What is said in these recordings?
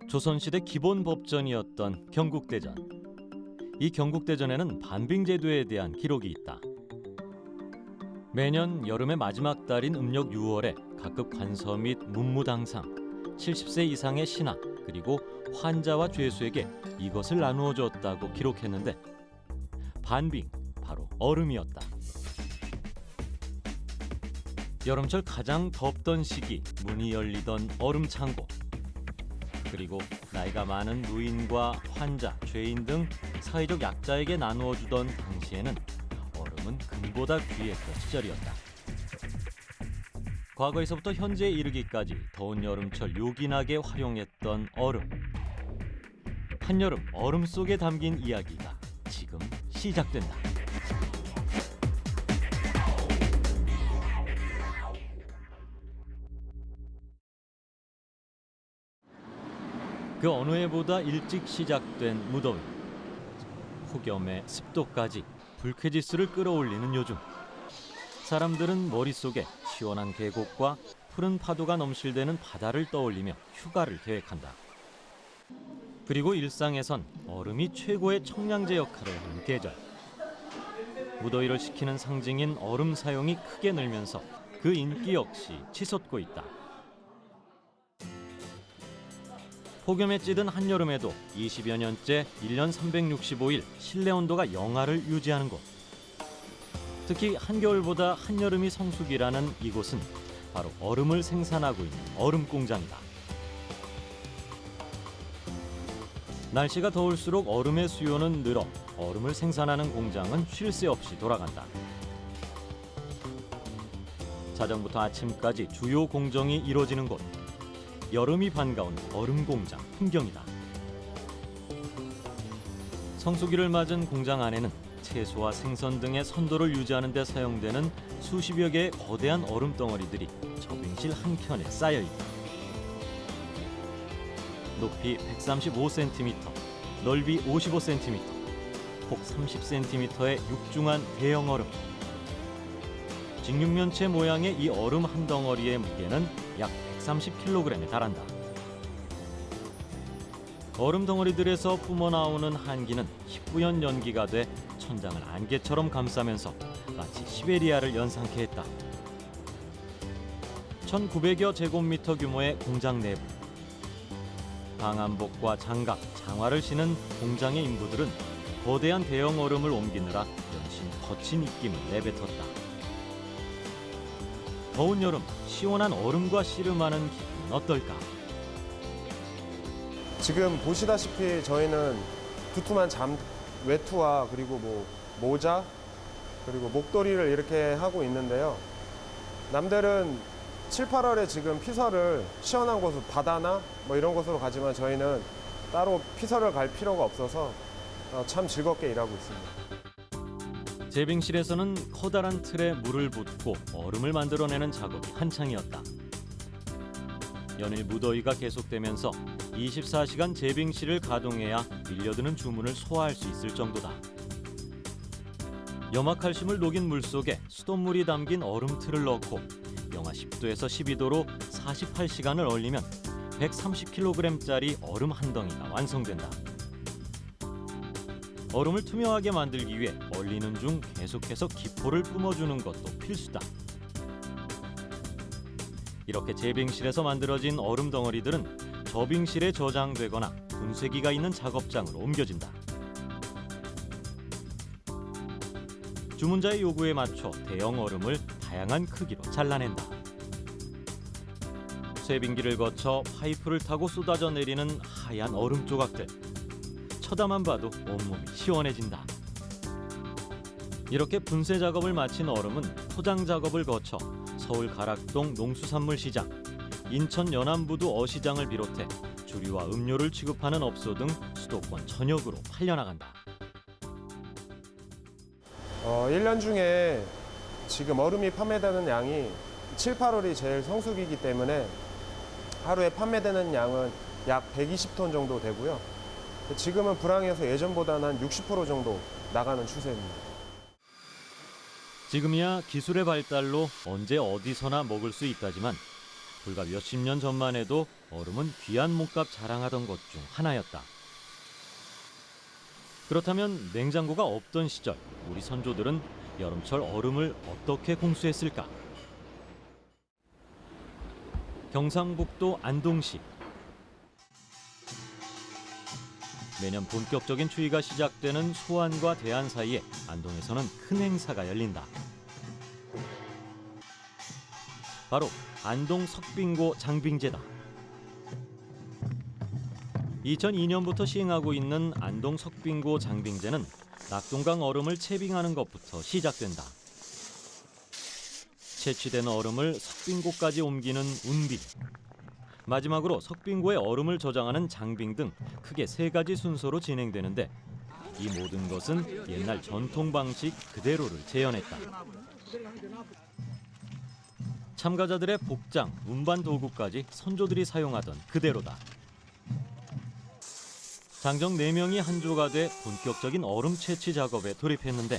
조선시대 기본 법전이었던 경국대전. 이 경국대전에는 반빙제도에 대한 기록이 있다. 매년 여름의 마지막 달인 음력 6월에 각급 관서 및 문무당상, 70세 이상의 신하 그리고 환자와 죄수에게 이것을 나누어 줬다고 기록했는데 반빙, 바로 얼음이었다. 여름철 가장 덥던 시기 문이 열리던 얼음 창고, 그리고 나이가 많은 노인과 환자, 죄인 등 사회적 약자에게 나누어 주던 당시에는 얼음은 금보다 귀했던 시절이었다. 과거에서부터 현재에 이르기까지 더운 여름철 요긴하게 활용했던 얼음. 한여름 얼음 속에 담긴 이야기가 지금 시작된다. 그 어느 해보다 일찍 시작된 무더위. 폭염에 습도까지 불쾌지수를 끌어올리는 요즘. 사람들은 머릿속에 시원한 계곡과 푸른 파도가 넘실대는 바다를 떠올리며 휴가를 계획한다. 그리고 일상에선 얼음이 최고의 청량제 역할을 하는 계절. 무더위를 식히는 상징인 얼음 사용이 크게 늘면서 그 인기 역시 치솟고 있다. 폭염에 찌든 한여름에도 20여 년째 1년 365일 실내 온도가 영하를 유지하는 곳. 특히 한겨울보다 한여름이 성수기라는 이곳은 바로 얼음을 생산하고 있는 얼음 공장이다. 날씨가 더울수록 얼음의 수요는 늘어 얼음을 생산하는 공장은 쉴 새 없이 돌아간다. 자정부터 아침까지 주요 공정이 이루어지는 곳. 여름이 반가운 얼음 공장 풍경이다. 성수기를 맞은 공장 안에는 채소와 생선 등의 선도를 유지하는 데 사용되는 수십여 개의 거대한 얼음 덩어리들이 접임실 한켠에 쌓여 있다. 높이 135cm, 넓이 55cm, 폭 30cm의 육중한 대형 얼음. 직육면체 모양의 이 얼음 한 덩어리의 무게는 약 130kg에 달한다. 얼음 덩어리들에서 뿜어나오는 한기는 희뿌연 연기가 돼 천장을 안개처럼 감싸면서 마치 시베리아를 연상케 했다. 1900여 제곱미터 규모의 공장 내부. 방한복과 장갑, 장화를 신은 공장의 인부들은 거대한 대형 얼음을 옮기느라 연신 거친 입김을 내뱉었다. 더운 여름, 시원한 얼음과 씨름하는 기분은 어떨까? 지금 보시다시피 저희는 두툼한 외투와 그리고 모자 그리고 목도리를 이렇게 하고 있는데요. 남들은 7, 8월에 지금 피서를 시원한 곳으로 바다나 이런 곳으로 가지만 저희는 따로 피서를 갈 필요가 없어서 참 즐겁게 일하고 있습니다. 제빙실에서는 커다란 틀에 물을 붓고 얼음을 만들어내는 작업이 한창이었다. 연일 무더위가 계속되면서 24시간 제빙실을 가동해야 밀려드는 주문을 소화할 수 있을 정도다. 염화칼슘을 녹인 물 속에 수돗물이 담긴 얼음 틀을 넣고 영하 10도에서 12도로 48시간을 얼리면 130kg짜리 얼음 한 덩이가 완성된다. 얼음을 투명하게 만들기 위해 얼리는 중 계속해서 기포를 뿜어주는 것도 필수다. 이렇게 제빙실에서 만들어진 얼음 덩어리들은 저빙실에 저장되거나 분쇄기가 있는 작업장으로 옮겨진다. 주문자의 요구에 맞춰 대형 얼음을 다양한 크기로 잘라낸다. 쇠빙기를 거쳐 파이프를 타고 쏟아져 내리는 하얀 얼음 조각들. 쳐다만 봐도 온몸이 시원해진다. 이렇게 분쇄 작업을 마친 얼음은 포장 작업을 거쳐 서울 가락동 농수산물시장, 인천 연안부두 어시장을 비롯해 주류와 음료를 취급하는 업소 등 수도권 전역으로 팔려나간다. 1년 중에 지금 얼음이 판매되는 양이 7, 8월이 제일 성수기이기 때문에 하루에 판매되는 양은 약 120톤 정도 되고요. 지금은 불황이어서 예전보다는 한 60% 정도 나가는 추세입니다. 지금이야 기술의 발달로 언제 어디서나 먹을 수 있다지만 불과 몇십 년 전만 해도 얼음은 귀한 몸값 자랑하던 것 중 하나였다. 그렇다면 냉장고가 없던 시절 우리 선조들은 여름철 얼음을 어떻게 공수했을까? 경상북도 안동시. 매년 본격적인 추위가 시작되는 소안과 대안 사이에 안동에서는 큰 행사가 열린다. 바로 안동 석빙고 장빙제다. 2002년부터 시행하고 있는 안동 석빙고 장빙제는 낙동강 얼음을 채빙하는 것부터 시작된다. 채취된 얼음을 석빙고까지 옮기는 운빙, 마지막으로 석빙고에 얼음을 저장하는 장빙 등 크게 3가지 순서로 진행되는데 이 모든 것은 옛날 전통 방식 그대로를 재현했다. 참가자들의 복장, 운반 도구까지 선조들이 사용하던 그대로다. 장정 4명이 한조가 돼 본격적인 얼음 채취 작업에 돌입했는데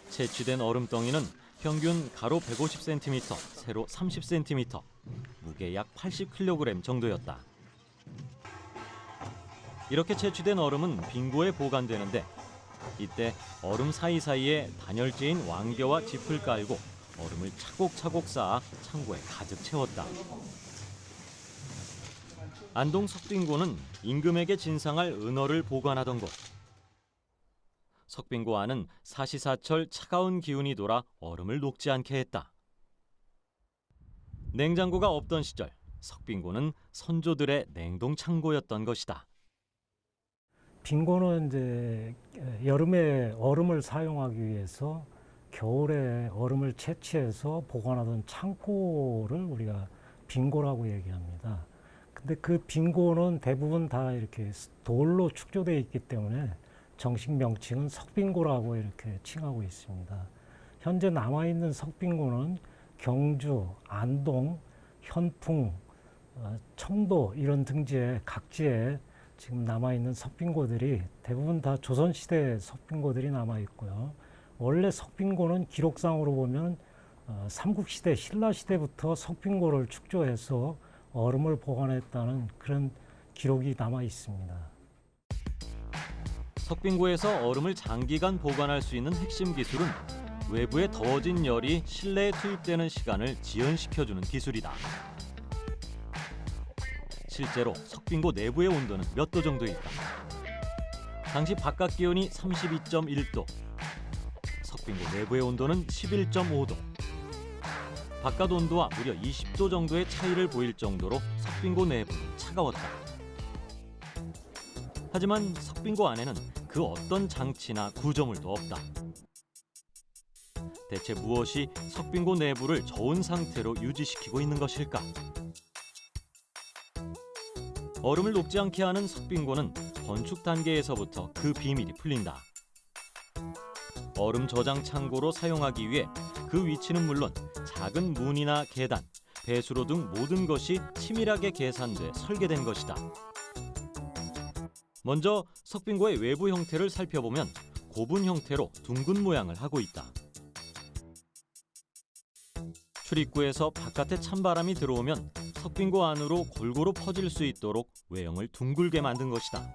채취된 얼음덩이는 평균 가로 150cm, 세로 30cm, 무게 약 80kg 정도였다. 이렇게 채취된 얼음은 빙고에 보관되는데 이때 얼음 사이사이에 단열재인 왕겨와 짚을 깔고 얼음을 차곡차곡 쌓아 창고에 가득 채웠다. 안동 석빙고는 임금에게 진상할 은어를 보관하던 곳. 석빙고 안은 사시사철 차가운 기운이 돌아 얼음을 녹지 않게 했다. 냉장고가 없던 시절 석빙고는 선조들의 냉동 창고였던 것이다. 빙고는 이제 여름에 얼음을 사용하기 위해서 겨울에 얼음을 채취해서 보관하던 창고를 우리가 빙고라고 얘기합니다. 근데 그 빙고는 대부분 다 이렇게 돌로 축조되어 있기 때문에 정식 명칭은 석빙고라고 이렇게 칭하고 있습니다. 현재 남아있는 석빙고는 경주, 안동, 현풍, 청도 이런 등지에 각지에 지금 남아있는 석빙고들이 대부분 다 조선시대 석빙고들이 남아있고요. 원래 석빙고는 기록상으로 보면 삼국시대, 신라시대부터 석빙고를 축조해서 얼음을 보관했다는 그런 기록이 남아 있습니다. 석빙고에서 얼음을 장기간 보관할 수 있는 핵심 기술은 외부의 더워진 열이 실내에 투입되는 시간을 지연시켜주는 기술이다. 실제로 석빙고 내부의 온도는 몇 도 정도일까? 당시 바깥 기온이 32.1도, 석빙고 내부의 온도는 11.5도. 바깥 온도와 무려 20도 정도의 차이를 보일 정도로 석빙고 내부는 차가웠다. 하지만 석빙고 안에는 그 어떤 장치나 구조물도 없다. 대체 무엇이 석빙고 내부를 저온 상태로 유지시키고 있는 것일까? 얼음을 녹지 않게 하는 석빙고는 건축 단계에서부터 그 비밀이 풀린다. 얼음 저장 창고로 사용하기 위해 그 위치는 물론 작은 문이나 계단, 배수로 등 모든 것이 치밀하게 계산돼 설계된 것이다. 먼저 석빙고의 외부 형태를 살펴보면 고분 형태로 둥근 모양을 하고 있다. 출입구에서 바깥에 찬바람이 들어오면 석빙고 안으로 골고루 퍼질 수 있도록 외형을 둥글게 만든 것이다.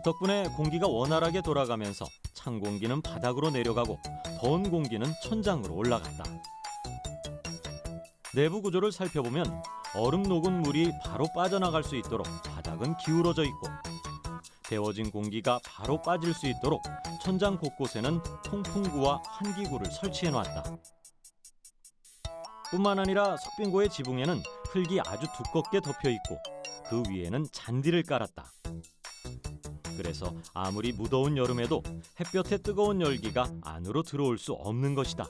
덕분에 공기가 원활하게 돌아가면서 찬 공기는 바닥으로 내려가고 더운 공기는 천장으로 올라갔다. 내부 구조를 살펴보면 얼음 녹은 물이 바로 빠져나갈 수 있도록 바닥은 기울어져 있고 데워진 공기가 바로 빠질 수 있도록 천장 곳곳에는 통풍구와 환기구를 설치해 놨다. 뿐만 아니라 석빙고의 지붕에는 흙이 아주 두껍게 덮여 있고 그 위에는 잔디를 깔았다. 그래서 아무리 무더운 여름에도 햇볕의 뜨거운 열기가 안으로 들어올 수 없는 것이다.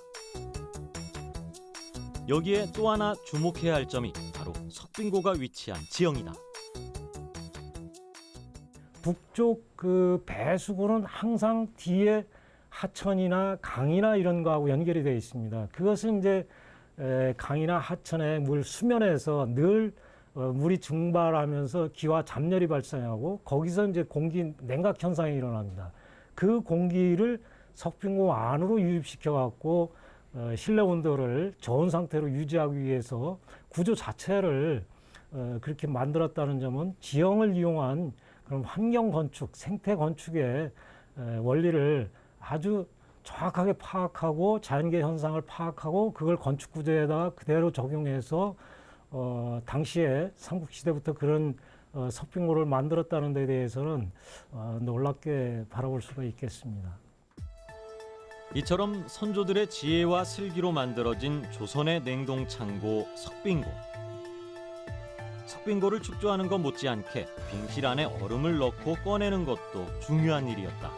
여기에 또 하나 주목해야 할 점이 바로 석빙고가 위치한 지형이다. 북쪽 그 배수구는 항상 뒤에 하천이나 강이나 이런 거하고 연결이 되어 있습니다. 그것은 이제 강이나 하천의 물 수면에서 늘 물이 증발하면서 기와 잡열이 발생하고 거기서 이제 공기 냉각 현상이 일어납니다. 그 공기를 석빙고 안으로 유입시켜 갖고 실내 온도를 저온 상태로 유지하기 위해서 구조 자체를 그렇게 만들었다는 점은 지형을 이용한 그런 환경 건축, 생태 건축의 원리를 아주 정확하게 파악하고 자연계 현상을 파악하고 그걸 건축 구조에다가 그대로 적용해서 당시에 삼국시대부터 그런 석빙고를 만들었다는 데 대해서는 놀랍게 바라볼 수가 있겠습니다. 이처럼 선조들의 지혜와 슬기로 만들어진 조선의 냉동창고 석빙고. 석빙고를 축조하는 것 못지않게 빙실 안에 얼음을 넣고 꺼내는 것도 중요한 일이었다.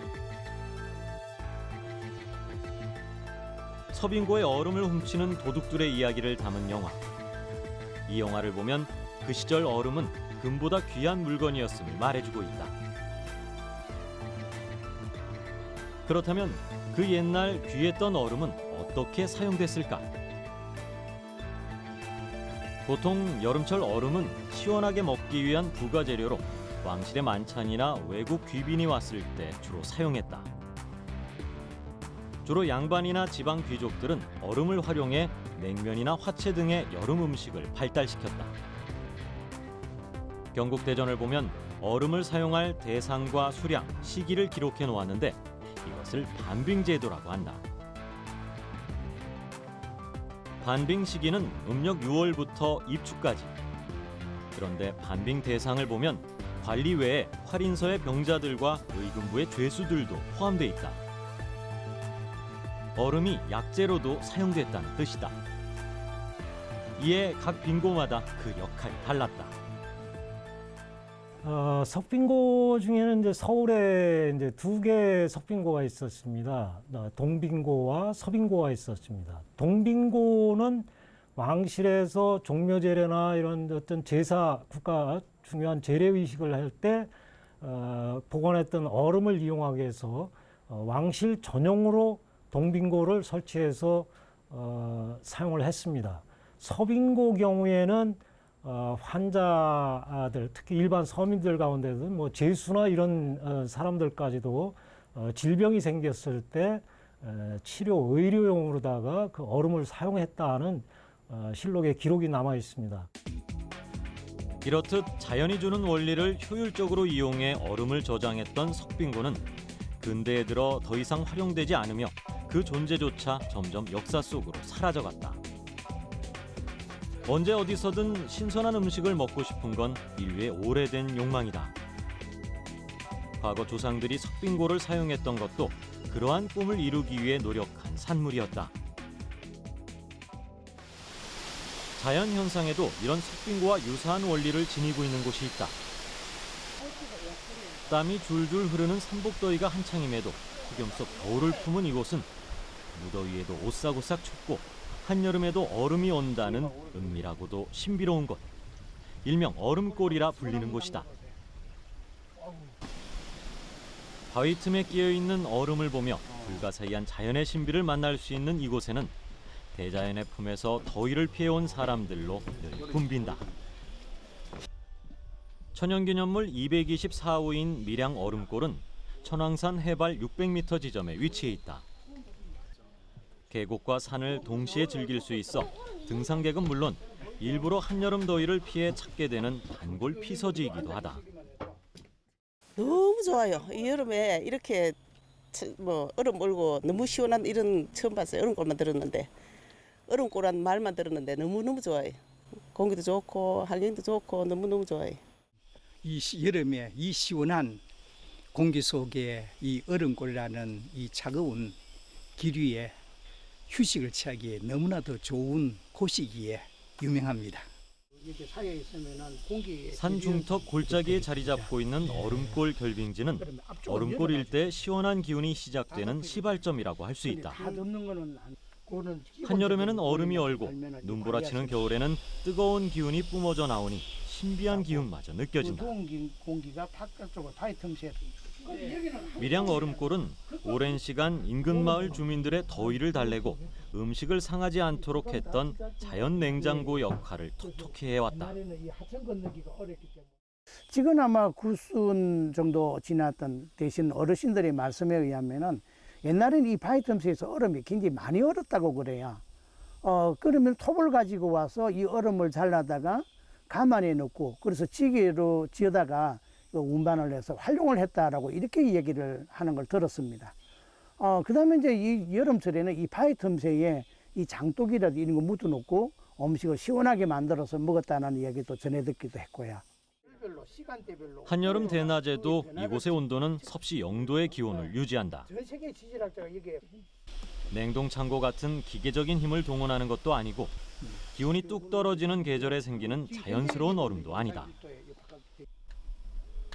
서빙고에 얼음을 훔치는 도둑들의 이야기를 담은 영화. 이 영화를 보면 그 시절 얼음은 금보다 귀한 물건이었음을 말해주고 있다. 그렇다면 그 옛날 귀했던 얼음은 어떻게 사용됐을까? 보통 여름철 얼음은 시원하게 먹기 위한 부가재료로 왕실의 만찬이나 외국 귀빈이 왔을 때 주로 사용했다. 주로 양반이나 지방 귀족들은 얼음을 활용해 냉면이나 화채 등의 여름 음식을 발달시켰다. 경국대전을 보면 얼음을 사용할 대상과 수량, 시기를 기록해 놓았는데 이것을 반빙제도라고 한다. 반빙 시기는 음력 6월부터 입추까지. 그런데 반빙 대상을 보면 관리 외에 활인서의 병자들과 의금부의 죄수들도 포함돼 있다. 얼음이 약재로도 사용됐다는 뜻이다. 이에 각 빙고마다 그 역할이 달랐다. 석빙고 중에는 이제 서울에 이제 두 개의 석빙고가 있었습니다. 동빙고와 서빙고가 있었습니다. 동빙고는 왕실에서 종묘제례나 이런 어떤 제사, 국가 중요한 제례 의식을 할 때 보관했던 얼음을 이용하기 위해서 왕실 전용으로 동빙고를 설치해서 사용을 했습니다. 서빙고 경우에는 환자들, 특히 일반 서민들 가운데도 뭐 제수나 이런 사람들까지도 질병이 생겼을 때 치료 의료용으로다가 그 얼음을 사용했다는 실록에 기록이 남아 있습니다. 이렇듯 자연이 주는 원리를 효율적으로 이용해 얼음을 저장했던 석빙고는 근대에 들어 더 이상 활용되지 않으며 그 존재조차 점점 역사 속으로 사라져갔다. 언제 어디서든 신선한 음식을 먹고 싶은 건 인류의 오래된 욕망이다. 과거 조상들이 석빙고를 사용했던 것도 그러한 꿈을 이루기 위해 노력한 산물이었다. 자연 현상에도 이런 석빙고와 유사한 원리를 지니고 있는 곳이 있다. 땀이 줄줄 흐르는 삼복더위가 한창임에도 폭염 속 겨울을 품은 이곳은 무더위에도 오싹오싹 춥고 한여름에도 얼음이 온다는 은밀하고도 신비로운 곳. 일명 얼음골이라 불리는 곳이다. 바위 틈에 끼어있는 얼음을 보며 불가사의한 자연의 신비를 만날 수 있는 이곳에는 대자연의 품에서 더위를 피해온 사람들로 늘 붐빈다. 천연기념물 224호인 밀양 얼음골은 천왕산 해발 600m 지점에 위치해 있다. 계곡과 산을 동시에 즐길 수 있어 등산객은 물론 일부러 한여름 더위를 피해 찾게 되는 단골 피서지이기도 하다. 너무 좋아요. 이 여름에 이렇게 얼음 몰고 너무 시원한 이런 처음 봤어요. 얼음골만 들었는데 얼음골란 말만 들었는데 너무너무 좋아요. 공기도 좋고 한림도 좋고 너무너무 좋아요. 이 여름에 이 시원한 공기 속에 이 얼음골이라는 이 차가운 길 위에 휴식을 취하기에 너무나도 좋은 곳이기에 유명합니다. 산 중턱 골짜기에 자리 잡고 있는 얼음골 결빙지는 얼음골 일대 시원한 기운이 시작되는 시발점이라고 할 수 있다. 한여름에는 얼음이 얼고 눈보라치는 겨울에는 뜨거운 기운이 뿜어져 나오니 신비한 기운마저 느껴진다. 밀양 얼음골은 오랜 시간 인근 마을 주민들의 더위를 달래고 음식을 상하지 않도록 했던 자연 냉장고 역할을 톡톡히 해왔다. 지금 아마 9순 정도 지났던 대신 어르신들의 말씀에 의하면은 옛날에는 이 바위 틈새에서 얼음이 굉장히 많이 얼었다고 그래요. 그러면 톱을 가지고 와서 이 얼음을 잘라다가 가만에 넣고 그래서 찌개로 지어다가 운반을 해서 활용을 했다라고 이렇게 얘기를 하는 걸 들었습니다. 그다음에 이제 이 여름철에는 이 바위 틈새에 이 장독이라도 이런 거 묻어놓고 음식을 시원하게 만들어서 먹었다는 이야기도 전해 듣기도 했고요. 한여름 대낮에도 이곳의 온도는 섭씨 0도의 기온을 유지한다. 전 세계 지질학자가 이게 냉동 창고 같은 기계적인 힘을 동원하는 것도 아니고 기온이 뚝 떨어지는 계절에 생기는 자연스러운 얼음도 아니다.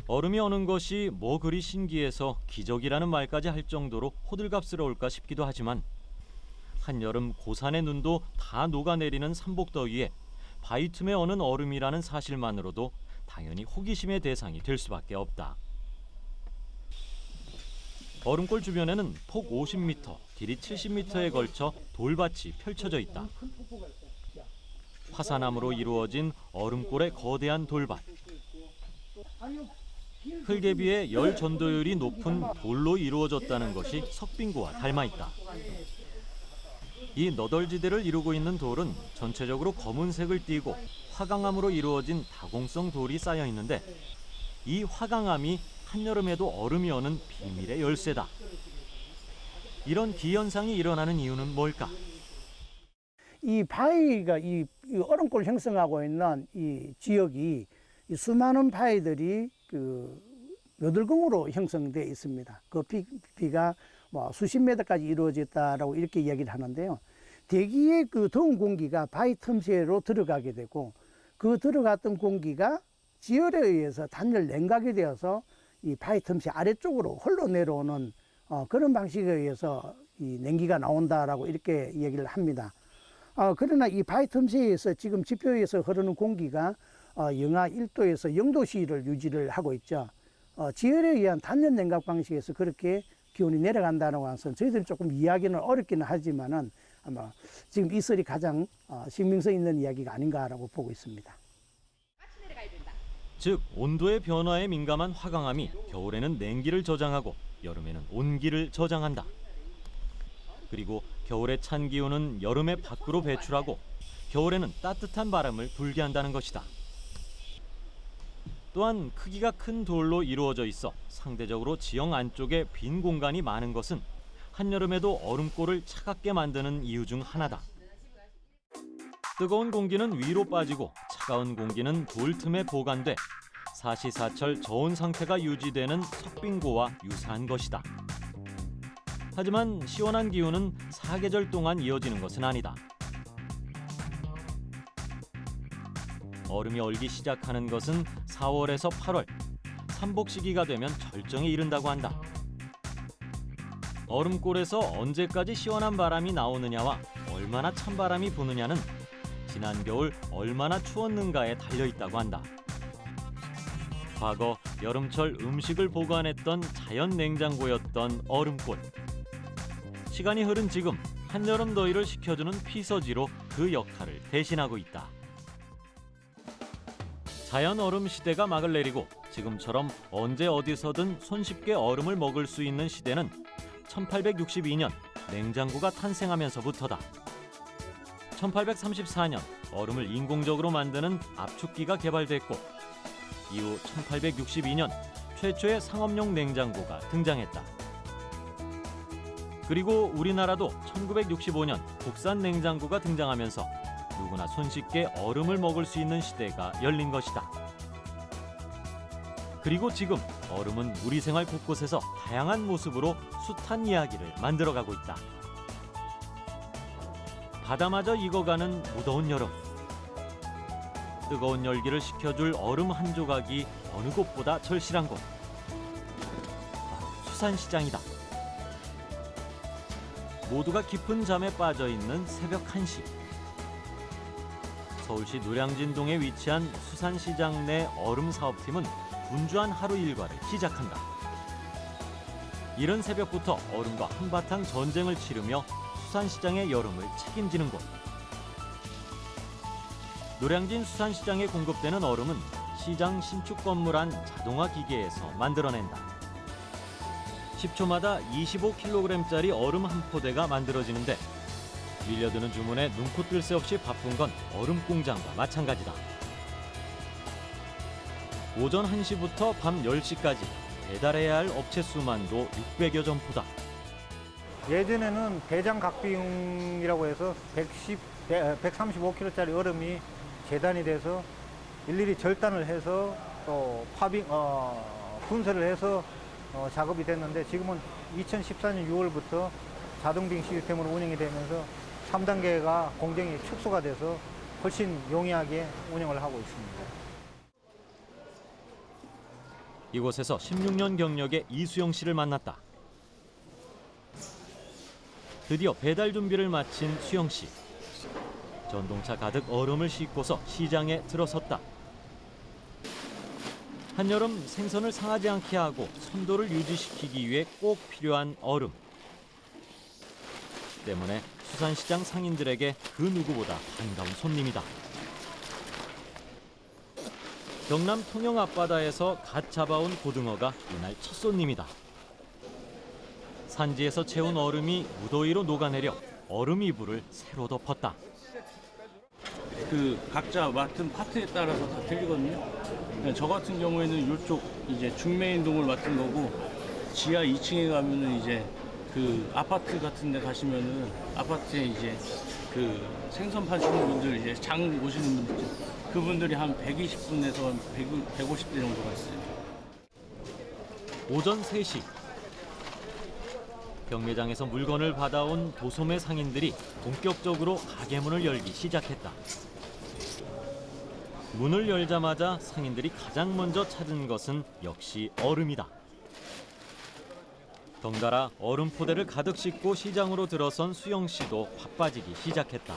얼음이 어는 것이 뭐 그리 신기해서 기적이라는 말까지 할 정도로 호들갑스러울까 싶기도 하지만 한여름 고산의 눈도 다 녹아내리는 삼복더위에 바위 틈에 어는 얼음이라는 사실만으로도 당연히 호기심의 대상이 될 수밖에 없다. 얼음골 주변에는 폭 50m, 길이 70m에 걸쳐 돌밭이 펼쳐져 있다. 화산암으로 이루어진 얼음골의 거대한 돌밭. 흙에 비해 열 전도율이 높은 돌로 이루어졌다는 것이 석빙고와 닮아 있다. 이 너덜지대를 이루고 있는 돌은 전체적으로 검은색을 띠고 화강암으로 이루어진 다공성 돌이 쌓여 있는데 이 화강암이 한여름에도 얼음이 어는 비밀의 열쇠다. 이런 기현상이 일어나는 이유는 뭘까? 이 바위가 이 얼음골 형성하고 있는 이 지역이 이 수많은 바위들이 그 여들궁으로 형성되어 있습니다. 그 비가 뭐 수십 미터까지 이루어졌다라고 이렇게 이야기를 하는데요. 대기의 그 더운 공기가 바위 틈새로 들어가게 되고 그 들어갔던 공기가 지열에 의해서 단열 냉각이 되어서 이 바위 틈새 아래쪽으로 흘러내려오는 그런 방식에 의해서 이 냉기가 나온다라고 이렇게 얘기를 합니다. 그러나 이 바위 틈새에서 지금 지표에서 흐르는 공기가 영하 1도에서 0도씨를 유지를 하고 있죠. 지열에 의한 단열 냉각 방식에서 그렇게 기온이 내려간다는 것은 저희들이 조금 이야기는 어렵기는 하지만은 아마 지금 이 썰이 가장 신빙성 있는 이야기가 아닌가라고 보고 있습니다. 즉 온도의 변화에 민감한 화강암이 겨울에는 냉기를 저장하고 여름에는 온기를 저장한다. 그리고 겨울의 찬 기운은 여름에 밖으로 배출하고 겨울에는 따뜻한 바람을 불게 한다는 것이다. 또한 크기가 큰 돌로 이루어져 있어 상대적으로 지형 안쪽에 빈 공간이 많은 것은 한여름에도 얼음골을 차갑게 만드는 이유 중 하나다. 뜨거운 공기는 위로 빠지고 차가운 공기는 돌 틈에 보관돼 사시사철 저온 상태가 유지되는 석빙고와 유사한 것이다. 하지만 시원한 기운은 사계절 동안 이어지는 것은 아니다. 얼음이 얼기 시작하는 것은 4월에서 8월, 삼복 시기가 되면 절정에 이른다고 한다. 얼음골에서 언제까지 시원한 바람이 나오느냐와 얼마나 찬바람이 부느냐는 지난 겨울 얼마나 추웠는가에 달려있다고 한다. 과거 여름철 음식을 보관했던 자연 냉장고였던 얼음골. 시간이 흐른 지금 한여름 더위를 식혀주는 피서지로 그 역할을 대신하고 있다. 자연 얼음 시대가 막을 내리고 지금처럼 언제 어디서든 손쉽게 얼음을 먹을 수 있는 시대는 1862년 냉장고가 탄생하면서부터다. 1834년 얼음을 인공적으로 만드는 압축기가 개발됐고 이후 1862년 최초의 상업용 냉장고가 등장했다. 그리고 우리나라도 1965년 국산 냉장고가 등장하면서 누구나 손쉽게 얼음을 먹을 수 있는 시대가 열린 것이다. 그리고 지금 얼음은 우리 생활 곳곳에서 다양한 모습으로 숱한 이야기를 만들어가고 있다. 바다마저 익어가는 무더운 여름. 뜨거운 열기를 식혀줄 얼음 한 조각이 어느 곳보다 절실한 곳. 바로 수산시장이다. 모두가 깊은 잠에 빠져있는 새벽 1시. 서울시 노량진동에 위치한 수산시장 내 얼음 사업팀은 분주한 하루 일과를 시작한다. 이른 새벽부터 얼음과 한바탕 전쟁을 치르며 수산시장의 여름을 책임지는 곳. 노량진 수산시장에 공급되는 얼음은 시장 신축 건물 안 자동화 기계에서 만들어낸다. 10초마다 25kg짜리 얼음 한 포대가 만들어지는데 밀려드는 주문에 눈코 뜰 새 없이 바쁜 건 얼음 공장과 마찬가지다. 오전 1시부터 밤 10시까지 배달해야 할 업체 수만도 600여 점포다. 예전에는 대장 각비용이라고 해서 135kg짜리 얼음이 재단이 돼서 일일이 절단을 해서 또 분쇄를 해서 작업이 됐는데, 지금은 2014년 6월부터 자동빙 시스템으로 운영이 되면서 3단계가 공정이 축소가 돼서 훨씬 용이하게 운영을 하고 있습니다. 이곳에서 16년 경력의 이수영 씨를 만났다. 드디어 배달 준비를 마친 수영 씨. 전동차 가득 얼음을 싣고서 시장에 들어섰다. 한여름 생선을 상하지 않게 하고 선도를 유지시키기 위해 꼭 필요한 얼음. 때문에 수산시장 상인들에게 그 누구보다 반가운 손님이다. 경남 통영 앞바다에서 갓 잡아온 고등어가 이날 첫 손님이다. 산지에서 채운 얼음이 무더위로 녹아내려 얼음 이불을 새로 덮었다. 그 각자 맡은 파트에 따라서 다 틀리거든요. 저 같은 경우에는 이쪽 이제 중매인동을 맡은 거고, 지하 2층에 가면은 이제 그 아파트 같은 데 가시면은 아파트에 이제 그 생선 파시는 분들, 이제 장 오시는 분들, 그분들이 한 120분에서 150대 정도가 있어요. 오전 3시. 경매장에서 물건을 받아온 도소매 상인들이 본격적으로 가게 문을 열기 시작했다. 문을 열자마자 상인들이 가장 먼저 찾은 것은 역시 얼음이다. 덩달아 얼음 포대를 가득 싣고 시장으로 들어선 수영 씨도 바빠지기 시작했다.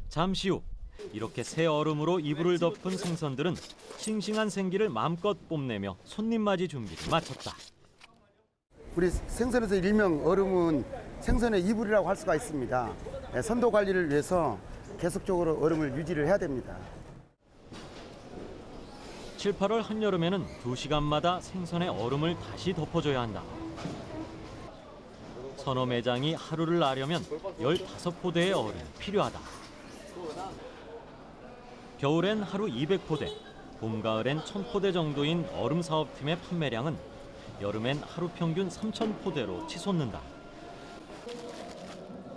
잠시 후 이렇게 새 얼음으로 이불을 덮은 생선들은 싱싱한 생기를 마음껏 뽐내며 손님 맞이 준비를 마쳤다. 우리 생선에서 일명 얼음은 생선의 이불이라고 할 수가 있습니다. 선도 관리를 위해서 계속적으로 얼음을 유지를 해야 됩니다. 7, 8월 한여름에는 2시간마다 생선의 얼음을 다시 덮어줘야 한다. 서너 매장이 하루를 나려면 15포대의 얼음이 필요하다. 겨울엔 하루 200포대, 봄, 가을엔 1000포대 정도인 얼음 사업팀의 판매량은 여름엔 하루 평균 3000포대로 치솟는다.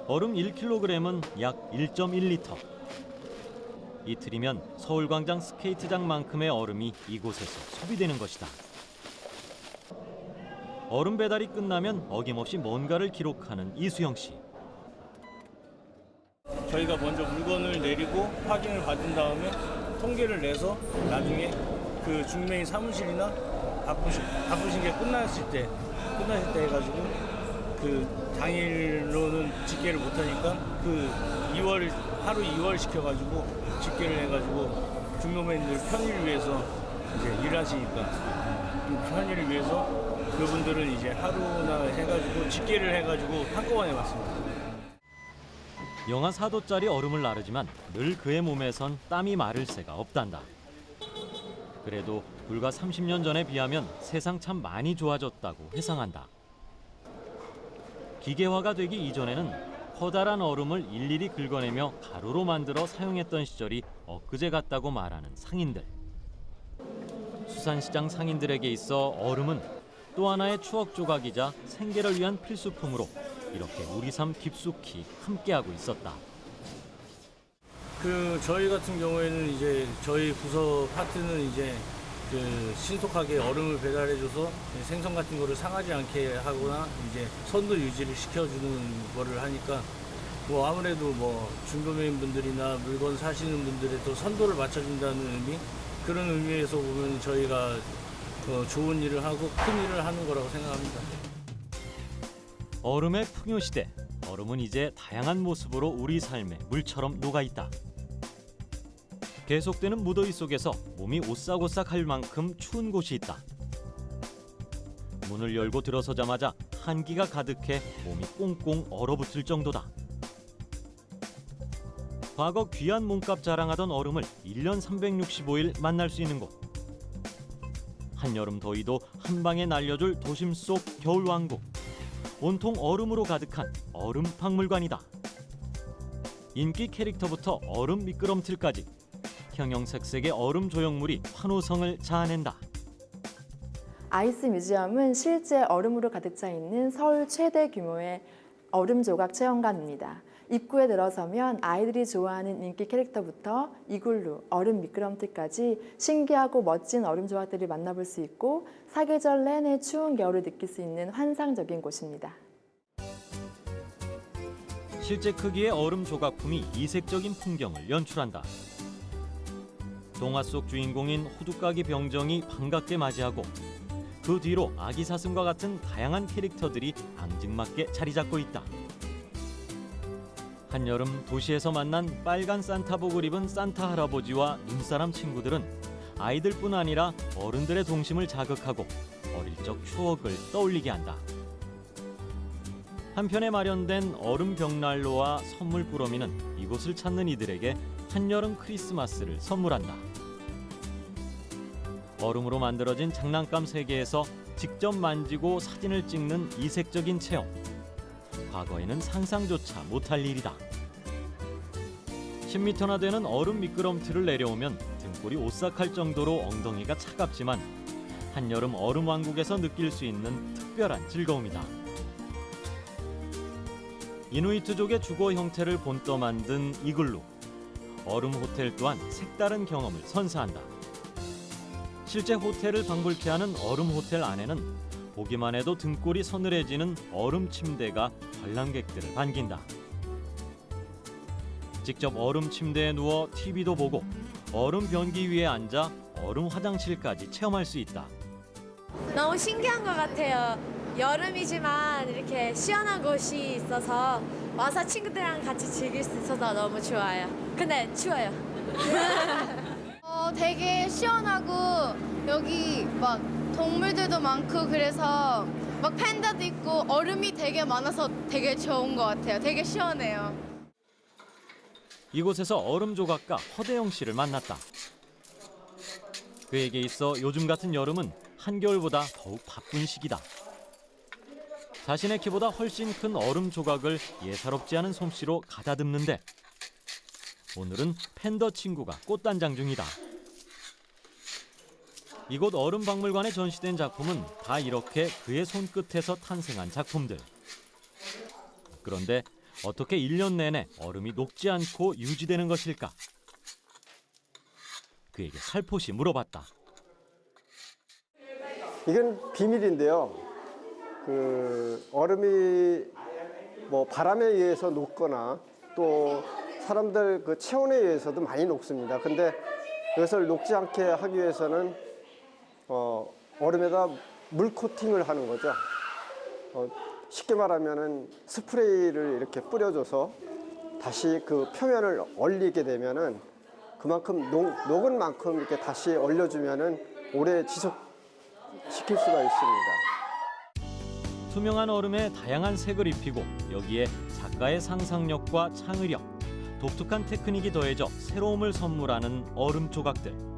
얼음 1kg은 약 1.1리터. 이틀이면 서울광장 스케이트장만큼의 얼음이 이곳에서 소비되는 것이다. 얼음 배달이 끝나면 어김없이 뭔가를 기록하는 이수영 씨. 저희가 먼저 물건을 내리고 확인을 받은 다음에 통계를 내서 나중에 그 중매인 사무실이나 바쁘신 게 끝났을 때 해가지고 그 당일로는 집계를 못하니까 그 하루 2월 시켜가지고 집계를 해가지고 중매인들 편의를 위해서 이제 일하시니까 그 편의를 위해서 그분들은 이제 하루나 해가지고 집계를 해가지고 한꺼번에 왔습니다. 영하 4도짜리 얼음을 나르지만 늘 그의 몸에선 땀이 마를 새가 없단다. 그래도 불과 30년 전에 비하면 세상 참 많이 좋아졌다고 회상한다. 기계화가 되기 이전에는 커다란 얼음을 일일이 긁어내며 가루로 만들어 사용했던 시절이 엊그제 같다고 말하는 상인들. 수산시장 상인들에게 있어 얼음은 또 하나의 추억 조각이자 생계를 위한 필수품으로 이렇게 우리 삶 깊숙이 함께하고 있었다. 저희 같은 경우에는 이제 저희 부서 파트는 이제 신속하게 얼음을 배달해줘서 생선 같은 거를 상하지 않게 하거나 이제 선도 유지를 시켜주는 거를 하니까 뭐 아무래도 뭐 중도매인 분들이나 물건 사시는 분들의 또 선도를 맞춰준다는 의미, 그런 의미에서 보면 저희가 좋은 일을 하고 큰 일을 하는 거라고 생각합니다. 얼음의 풍요시대, 얼음은 이제 다양한 모습으로 우리 삶에 물처럼 녹아있다. 계속되는 무더위 속에서 몸이 오싹오싹할 만큼 추운 곳이 있다. 문을 열고 들어서자마자 한기가 가득해 몸이 꽁꽁 얼어붙을 정도다. 과거 귀한 몸값 자랑하던 얼음을 1년 365일 만날 수 있는 곳. 한여름 더위도 한 방에 날려줄 도심 속 겨울 왕국. 온통 얼음으로 가득한 얼음 박물관이다. 인기 캐릭터부터 얼음 미끄럼틀까지 형형색색의 얼음 조형물이 환호성을 자아낸다. 아이스 뮤지엄은 실제 얼음으로 가득 차 있는 서울 최대 규모의 얼음 조각 체험관입니다. 입구에 들어서면 아이들이 좋아하는 인기 캐릭터부터 이글루, 얼음 미끄럼틀까지 신기하고 멋진 얼음 조각들을 만나볼 수 있고 사계절 내내 추운 겨울을 느낄 수 있는 환상적인 곳입니다. 실제 크기의 얼음 조각품이 이색적인 풍경을 연출한다. 동화 속 주인공인 호두까기 병정이 반갑게 맞이하고 그 뒤로 아기 사슴과 같은 다양한 캐릭터들이 앙증맞게 자리 잡고 있다. 한여름 도시에서 만난 빨간 산타복을 입은 산타 할아버지와 눈사람 친구들은 아이들뿐 아니라 어른들의 동심을 자극하고 어릴 적 추억을 떠올리게 한다. 한편에 마련된 얼음 벽난로와 선물 꾸러미는 이곳을 찾는 이들에게 한여름 크리스마스를 선물한다. 얼음으로 만들어진 장난감 세계에서 직접 만지고 사진을 찍는 이색적인 체험. 과거에는 상상조차 못할 일이다. 10m나 되는 얼음 미끄럼틀을 내려오면 등골이 오싹할 정도로 엉덩이가 차갑지만 한여름 얼음 왕국에서 느낄 수 있는 특별한 즐거움이다. 이누이트족의 주거 형태를 본떠 만든 이글루. 얼음 호텔 또한 색다른 경험을 선사한다. 실제 호텔을 방불케 하는 얼음 호텔 안에는 보기만 해도 등골이 서늘해지는 얼음 침대가 관람객들을 반긴다. 직접 얼음 침대에 누워 TV도 보고 얼음 변기 위에 앉아 얼음 화장실까지 체험할 수 있다. 너무 신기한 것 같아요. 여름이지만 이렇게 시원한 곳이 있어서 와서 친구들이랑 같이 즐길 수 있어서 너무 좋아요. 근데 추워요. 되게 시원하고 여기 막 동물들도 많고 그래서 막 팬다도 있고 얼음이 되게 많아서 되게 좋은 것 같아요. 되게 시원해요. 이곳에서 얼음 조각가 허대영 씨를 만났다. 그에게 있어 요즘 같은 여름은 한겨울보다 더욱 바쁜 시기다. 자신의 키보다 훨씬 큰 얼음 조각을 예사롭지 않은 솜씨로 가다듬는데 오늘은 팬더 친구가 꽃단장 중이다. 이곳 얼음 박물관에 전시된 작품은 다 이렇게 그의 손끝에서 탄생한 작품들. 그런데 어떻게 1년 내내 얼음이 녹지 않고 유지되는 것일까? 그에게 살포시 물어봤다. 이건 비밀인데요. 그 얼음이 뭐 바람에 의해서 녹거나 또 사람들 그 체온에 의해서도 많이 녹습니다. 근데 이것을 녹지 않게 하기 위해서는 얼음에다 물 코팅을 하는 거죠. 쉽게 말하면은 스프레이를 이렇게 뿌려줘서 다시 그 표면을 얼리게 되면은 그만큼 녹은 만큼 이렇게 다시 얼려주면은 오래 지속시킬 수가 있습니다. 투명한 얼음에 다양한 색을 입히고 여기에 작가의 상상력과 창의력, 독특한 테크닉이 더해져 새로움을 선물하는 얼음 조각들.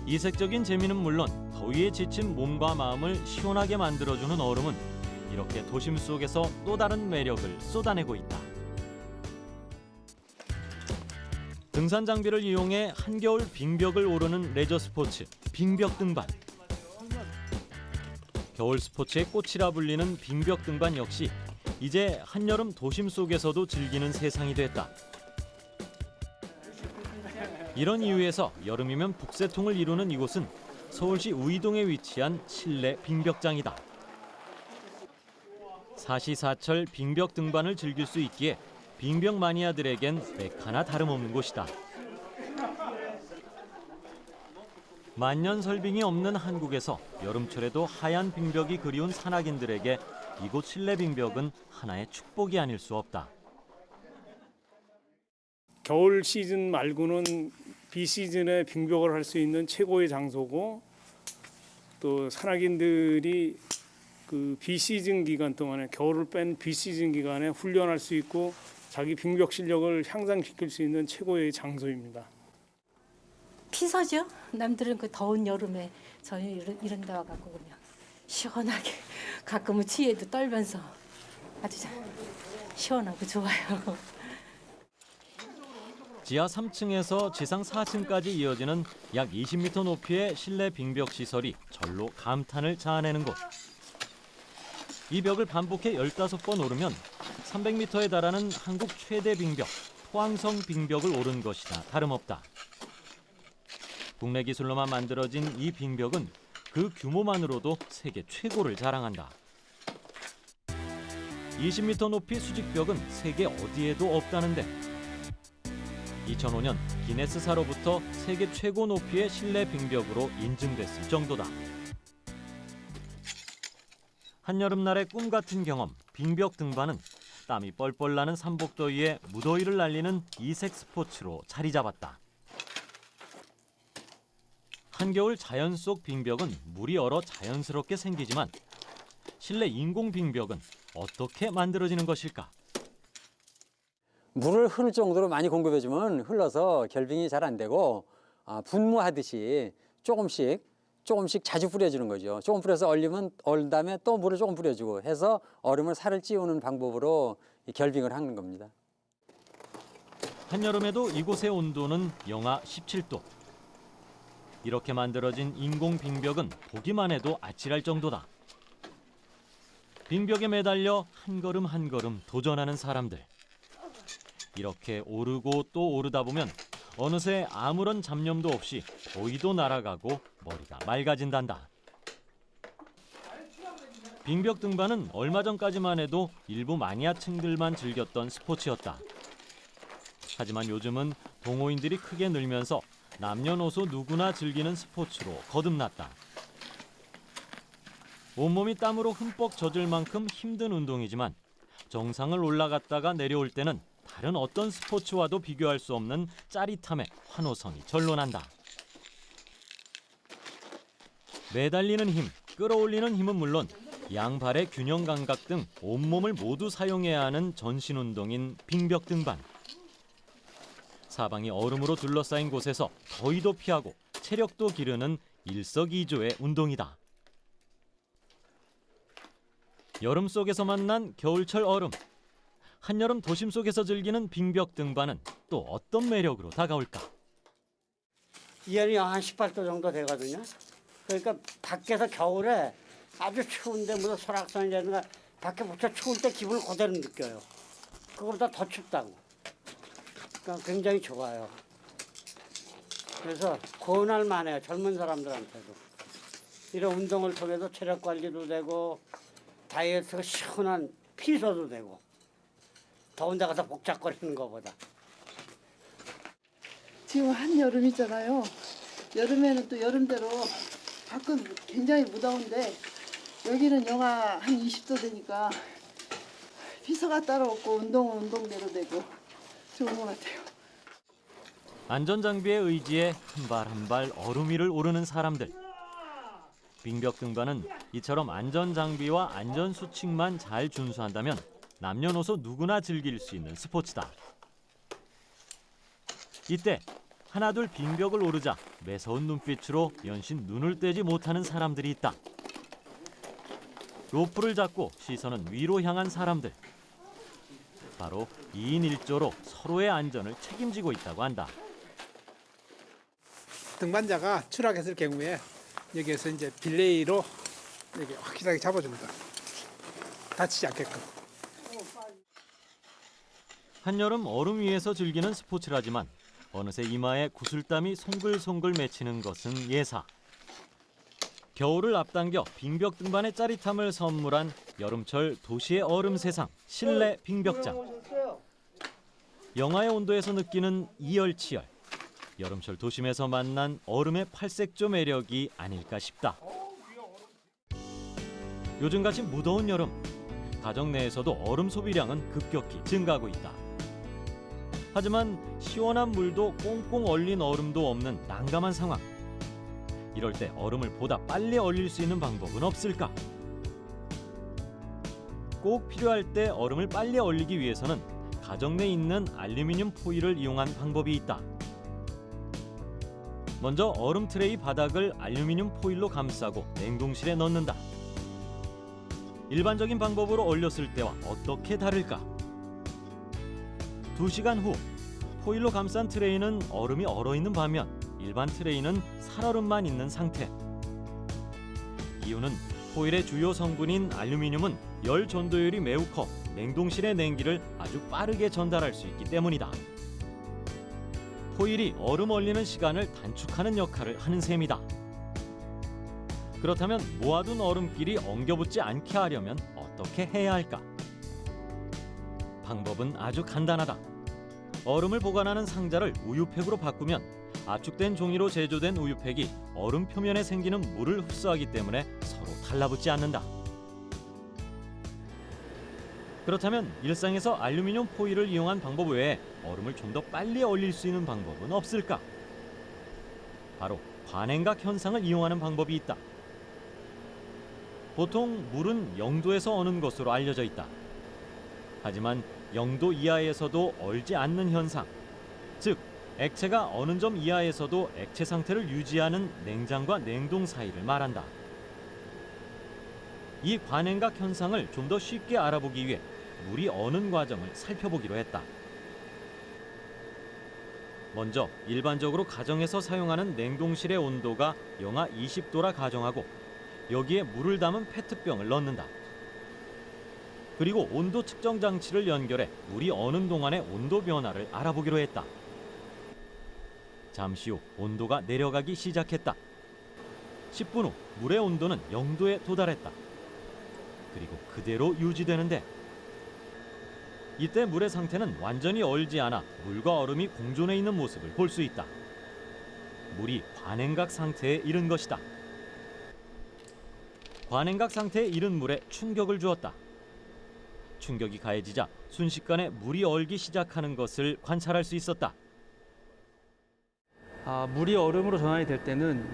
이색적인 재미는 물론 더위에 지친 몸과 마음을 시원하게 만들어주는 얼음은 이렇게 도심 속에서 또 다른 매력을 쏟아내고 있다. 등산 장비를 이용해 한겨울 빙벽을 오르는 레저 스포츠, 빙벽 등반. 겨울 스포츠의 꽃이라 불리는 빙벽 등반 역시 이제 한여름 도심 속에서도 즐기는 세상이 됐다. 이런 이유에서 여름이면 북새통을 이루는 이곳은 서울시 우이동에 위치한 실내 빙벽장이다. 사시사철 빙벽 등반을 즐길 수 있기에 빙벽 마니아들에겐 백 하나 다름없는 곳이다. 만년설빙이 없는 한국에서 여름철에도 하얀 빙벽이 그리운 산악인들에게 이곳 실내 빙벽은 하나의 축복이 아닐 수 없다. 겨울 시즌 말고는 비시즌에 빙벽을 할 수 있는 최고의 장소고 또 산악인들이 그 비시즌 기간 동안에 겨울을 뺀 비시즌 기간에 훈련할 수 있고 자기 빙벽 실력을 향상시킬 수 있는 최고의 장소입니다. 피서죠. 남들은 그 더운 여름에 저희 이런 데 와갖고 그냥 시원하게 가끔은 추위에도 떨면서 아주 시원하고 좋아요. 지하 3층에서 지상 4층까지 이어지는 약 20m 높이의 실내 빙벽 시설이 절로 감탄을 자아내는 곳. 이 벽을 반복해 15번 오르면 300m에 달하는 한국 최대 빙벽, 포항성 빙벽을 오른 것이다 다름없다. 국내 기술로만 만들어진 이 빙벽은 그 규모만으로도 세계 최고를 자랑한다. 20m 높이 수직벽은 세계 어디에도 없다는데 2005년 기네스사로부터 세계 최고 높이의 실내 빙벽으로 인증됐을 정도다. 한여름날의 꿈 같은 경험, 빙벽 등반은 땀이 뻘뻘 나는 삼복더위에 무더위를 날리는 이색 스포츠로 자리 잡았다. 한겨울 자연 속 빙벽은 물이 얼어 자연스럽게 생기지만 실내 인공 빙벽은 어떻게 만들어지는 것일까? 물을 흐를 정도로 많이 공급해주면 흘러서 결빙이 잘 안 되고 분무하듯이 조금씩 자주 뿌려주는 거죠. 조금 뿌려서 얼린 다음에 또 물을 조금 뿌려주고 해서 얼음을 살을 찌우는 방법으로 결빙을 하는 겁니다. 한여름에도 이곳의 온도는 영하 17도. 이렇게 만들어진 인공 빙벽은 보기만 해도 아찔할 정도다. 빙벽에 매달려 한 걸음 한 걸음 도전하는 사람들. 이렇게 오르고 또 오르다 보면 어느새 아무런 잡념도 없이 더위도 날아가고 머리가 맑아진단다. 빙벽 등반은 얼마 전까지만 해도 일부 마니아층들만 즐겼던 스포츠였다. 하지만 요즘은 동호인들이 크게 늘면서 남녀노소 누구나 즐기는 스포츠로 거듭났다. 온몸이 땀으로 흠뻑 젖을 만큼 힘든 운동이지만 정상을 올라갔다가 내려올 때는 다른 어떤 스포츠와도 비교할 수 없는 짜릿함에 환호성이 절로 난다. 매달리는 힘, 끌어올리는 힘은 물론 양발의 균형 감각 등 온몸을 모두 사용해야 하는 전신 운동인 빙벽 등반. 사방이 얼음으로 둘러싸인 곳에서 더위도 피하고 체력도 기르는 일석이조의 운동이다. 여름 속에서 만난 겨울철 얼음. 한여름 도심 속에서 즐기는 빙벽 등반은 또 어떤 매력으로 다가올까? 열이 한 18도 정도 되거든요. 그러니까 밖에서 겨울에 아주 추운데 무슨 설악산이라든가 밖에부터 추울 때 기분을 그대로 느껴요. 그거보다 더 춥다고. 그러니까 굉장히 좋아요. 그래서 권할 만해요. 젊은 사람들한테도. 이런 운동을 통해서 체력 관리도 되고 다이어트가 시원한 피서도 되고 더운 데 가서 복잡거리는 것보다. 지금 한여름이잖아요. 여름에는 또 여름대로 밖은 굉장히 무더운데 여기는 영하 한 20도 되니까 피서가 따로 없고 운동은 운동대로 되고 좋은 것 같아요. 안전장비의 의지에 한 발 한 발 얼음 위를 오르는 사람들. 빙벽 등반은 이처럼 안전장비와 안전수칙만 잘 준수한다면 남녀노소 누구나 즐길 수 있는 스포츠다. 이때 하나둘 빙벽을 오르자 매서운 눈빛으로 연신 눈을 떼지 못하는 사람들이 있다. 로프를 잡고 시선은 위로 향한 사람들. 바로 2인 1조로 서로의 안전을 책임지고 있다고 한다. 등반자가 추락했을 경우에 여기에서 이제 딜레이로 이렇게 확실하게 잡아줍니다. 다치지 않게끔. 한여름 얼음 위에서 즐기는 스포츠라지만 어느새 이마에 구슬땀이 송글송글 맺히는 것은 예사. 겨울을 앞당겨 빙벽 등반의 짜릿함을 선물한 여름철 도시의 얼음 세상, 실내 빙벽장. 영하의 온도에서 느끼는 이열치열. 여름철 도심에서 만난 얼음의 팔색조 매력이 아닐까 싶다. 요즘같이 무더운 여름, 가정 내에서도 얼음 소비량은 급격히 증가하고 있다. 하지만 시원한 물도 꽁꽁 얼린 얼음도 없는 난감한 상황. 이럴 때 얼음을 보다 빨리 얼릴 수 있는 방법은 없을까? 꼭 필요할 때 얼음을 빨리 얼리기 위해서는 가정 내에 있는 알루미늄 포일을 이용한 방법이 있다. 먼저 얼음 트레이 바닥을 알루미늄 포일로 감싸고 냉동실에 넣는다. 일반적인 방법으로 얼렸을 때와 어떻게 다를까? 2시간 후 포일로 감싼 트레이는 얼음이 얼어있는 반면 일반 트레이는 살얼음만 있는 상태. 이유는 포일의 주요 성분인 알루미늄은 열 전도율이 매우 커 냉동실의 냉기를 아주 빠르게 전달할 수 있기 때문이다. 포일이 얼음 얼리는 시간을 단축하는 역할을 하는 셈이다. 그렇다면 모아둔 얼음끼리 엉겨붙지 않게 하려면 어떻게 해야 할까? 방법은 아주 간단하다. 얼음을 보관하는 상자를 우유팩으로 바꾸면 압축된 종이로 제조된 우유팩이 얼음 표면에 생기는 물을 흡수하기 때문에 서로 달라붙지 않는다. 그렇다면 일상에서 알루미늄 포일을 이용한 방법 외에 얼음을 좀 더 빨리 얼릴 수 있는 방법은 없을까? 바로 관행각 현상을 이용하는 방법이 있다. 보통 물은 0도에서 어는 것으로 알려져 있다. 하지만 0도 이하에서도 얼지 않는 현상, 즉 액체가 어느 점 이하에서도 액체 상태를 유지하는 냉장과 냉동 사이를 말한다. 이 관행각 현상을 좀 더 쉽게 알아보기 위해 물이 어는 과정을 살펴보기로 했다. 먼저 일반적으로 가정에서 사용하는 냉동실의 온도가 영하 20도라 가정하고 여기에 물을 담은 페트병을 넣는다. 그리고 온도 측정 장치를 연결해 물이 어는 동안의 온도 변화를 알아보기로 했다. 잠시 후 온도가 내려가기 시작했다. 10분 후 물의 온도는 0도에 도달했다. 그리고 그대로 유지되는데 이때 물의 상태는 완전히 얼지 않아 물과 얼음이 공존해 있는 모습을 볼 수 있다. 물이 관행각 상태에 이른 것이다. 관행각 상태에 이른 물에 충격을 주었다. 충격이 가해지자 순식간에 물이 얼기 시작하는 것을 관찰할 수 있었다. 물이 얼음으로 전환이 될 때는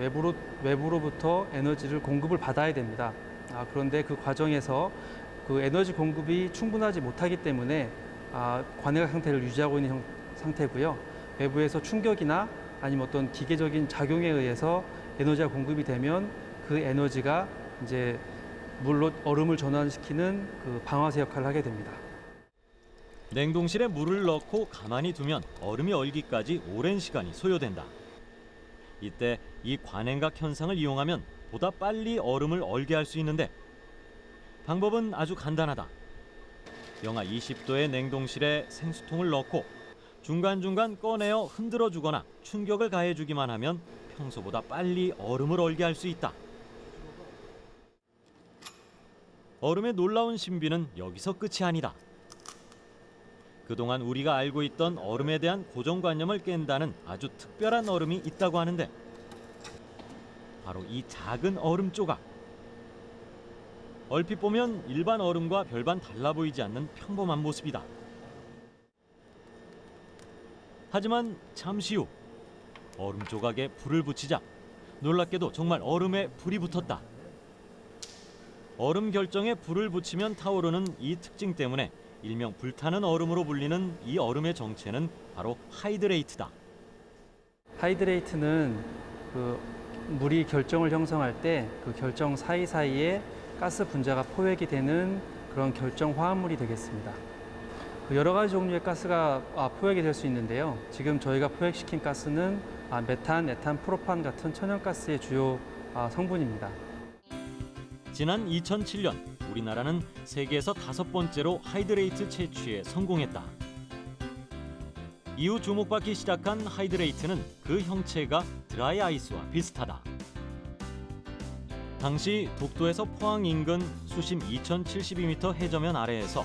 외부로부터 에너지를 공급을 받아야 됩니다. 그런데 그 과정에서 그 에너지 공급이 충분하지 못하기 때문에 관행각 상태를 유지하고 있는 상태고요. 외부에서 충격이나 아니면 어떤 기계적인 작용에 의해서 에너지가 공급이 되면 그 에너지가 이제 물로 얼음을 전환시키는 그 방아쇠 역할을 하게 됩니다. 냉동실에 물을 넣고 가만히 두면 얼음이 얼기까지 오랜 시간이 소요된다. 이때 이 관행각 현상을 이용하면 보다 빨리 얼음을 얼게 할 수 있는데 방법은 아주 간단하다. 영하 20도의 냉동실에 생수통을 넣고 중간중간 꺼내어 흔들어주거나 충격을 가해주기만 하면 평소보다 빨리 얼음을 얼게 할 수 있다. 얼음의 놀라운 신비는 여기서 끝이 아니다. 그동안 우리가 알고 있던 얼음에 대한 고정관념을 깬다는 아주 특별한 얼음이 있다고 하는데 바로 이 작은 얼음 조각. 얼핏 보면 일반 얼음과 별반 달라 보이지 않는 평범한 모습이다. 하지만 잠시 후 얼음 조각에 불을 붙이자 놀랍게도 정말 얼음에 불이 붙었다. 얼음 결정에 불을 붙이면 타오르는 이 특징 때문에 일명 불타는 얼음으로 불리는 이 얼음의 정체는 바로 하이드레이트다. 하이드레이트는 그 물이 결정을 형성할 때 그 결정 사이사이에 가스 분자가 포획이 되는 그런 결정 화합물이 되겠습니다. 여러 가지 종류의 가스가 포획이 될 수 있는데요. 지금 저희가 포획시킨 가스는 메탄, 에탄, 프로판 같은 천연가스의 주요 성분입니다. 지난 2007년 우리나라는 세계에서 5번째로 하이드레이트 채취에 성공했다. 이후 주목받기 시작한 하이드레이트는 그 형체가 드라이 아이스와 비슷하다. 당시 독도에서 포항 인근 수심 2072m 해저면 아래에서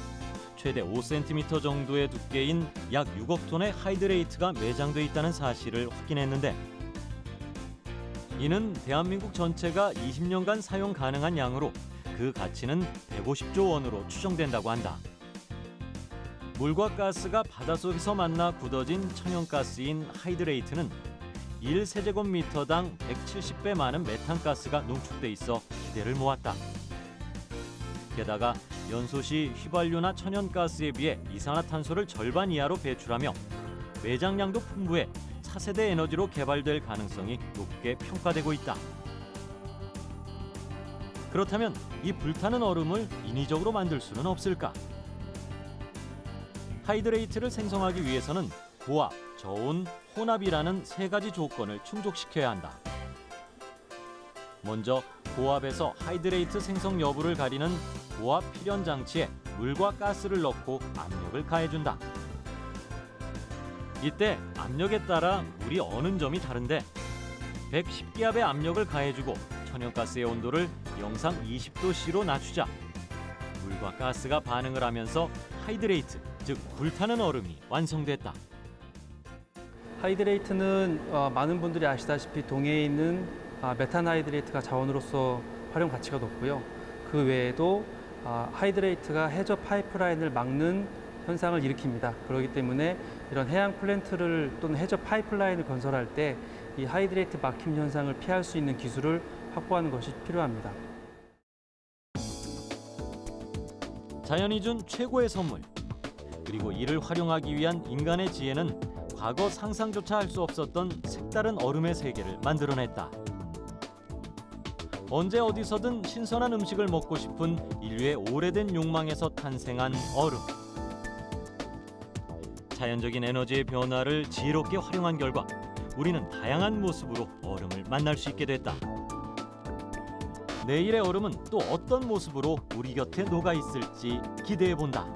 최대 5cm 정도의 두께인 약 6억 톤의 하이드레이트가 매장돼 있다는 사실을 확인했는데 이는 대한민국 전체가 20년간 사용 가능한 양으로 그 가치는 150조 원으로 추정된다고 한다. 물과 가스가 바닷속에서 만나 굳어진 천연가스인 하이드레이트는 1세제곱미터당 170배 많은 메탄가스가 농축돼 있어 기대를 모았다. 게다가 연소 시 휘발유나 천연가스에 비해 이산화탄소를 절반 이하로 배출하며 매장량도 풍부해 차세대 에너지로 개발될 가능성이 높게 평가되고 있다. 그렇다면 이 불타는 얼음을 인위적으로 만들 수는 없을까? 하이드레이트를 생성하기 위해서는 고압, 저온, 혼합이라는 세 가지 조건을 충족시켜야 한다. 먼저 고압에서 하이드레이트 생성 여부를 가리는 고압 필연 장치에 물과 가스를 넣고 압력을 가해준다. 이때 압력에 따라 물이 어는 점이 다른데 110기압의 압력을 가해주고 천연가스의 온도를 영상 20도씨로 낮추자 물과 가스가 반응을 하면서 하이드레이트, 즉 불타는 얼음이 완성됐다. 하이드레이트는 많은 분들이 아시다시피 동해에 있는 메탄 하이드레이트가 자원으로서 활용 가치가 높고요. 그 외에도 하이드레이트가 해저 파이프라인을 막는 현상을 일으킵니다. 그렇기 때문에 이런 해양 플랜트를 또는 해저 파이프라인을 건설할 때 이 하이드레이트 막힘 현상을 피할 수 있는 기술을 확보하는 것이 필요합니다. 자연이 준 최고의 선물, 그리고 이를 활용하기 위한 인간의 지혜는 과거 상상조차 할 수 없었던 색다른 얼음의 세계를 만들어냈다. 언제 어디서든 신선한 음식을 먹고 싶은 인류의 오래된 욕망에서 탄생한 얼음. 자연적인 에너지의 변화를 지혜롭게 활용한 결과 우리는 다양한 모습으로 얼음을 만날 수 있게 됐다. 내일의 얼음은 또 어떤 모습으로 우리 곁에 녹아 있을지 기대해 본다.